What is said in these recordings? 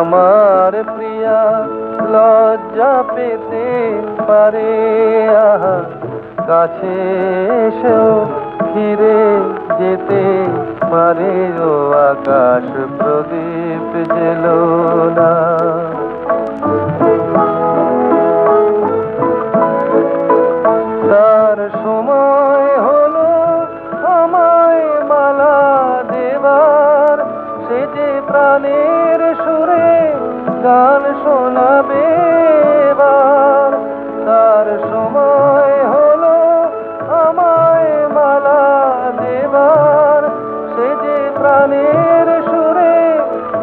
আমার প্রিয়া লজ্জা পেতে পারে, আহা কাছে এসেও ফিরে যেতে পারে। ও আকাশ প্রদীপ জেলো না। তার সময় হলো আমায় মালা দেবার, সে যে প্রাণের সুরে গান শোনাবে এবার। তার সময় হলো আমায় মালা দেবার, সে যে প্রাণের সুরে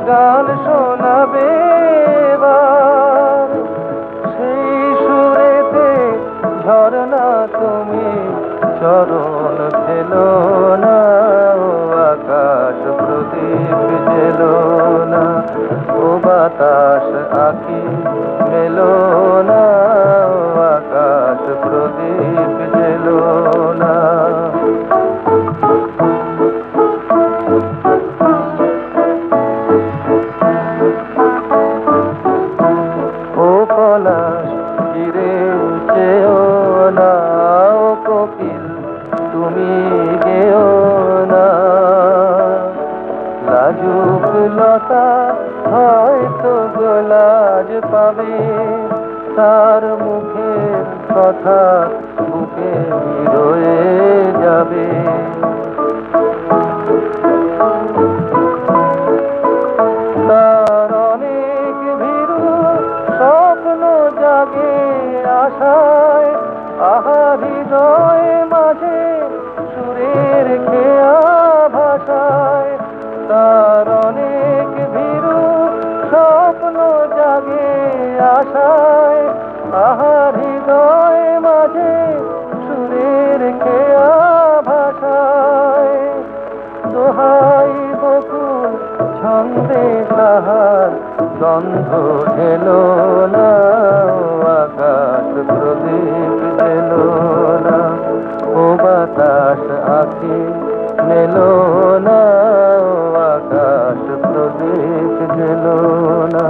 গান শোনাবে এবার। সেই সুরেতে ঝরনা তুমি চরণ ফেলো না, ও আকাশ প্রদীপ জেলো না। ও বাতাস আঁখি মেলো না, ও আকাশ প্রদীপ জেলো না। ও পলাশ ফিরে যেও না, ও কোকিল তুমি গেও না। লাজুক লতা হয়তো গোলাজ পাবে, তার মুখের কথা বুকে রয়ে যাবে। তার অনেক ভীরু স্বপ্ন জাগে আশায়, আহা হৃদয় মাঝে সুরের খেয়া ভাষায়। তার অনেক ভীরু স্বপ্ন জাগে আশায়, আহা হৃদয় মাঝে সুরের খেয়া ভাষায়। দোহাই বকুল ছন্দে তাহার গন্ধ ঢেলো না, ও আকাশ প্রদীপ জেলো না। ও বাতাস আঁখি মেলো না, ও আকাশ প্রদীপ জেলো না।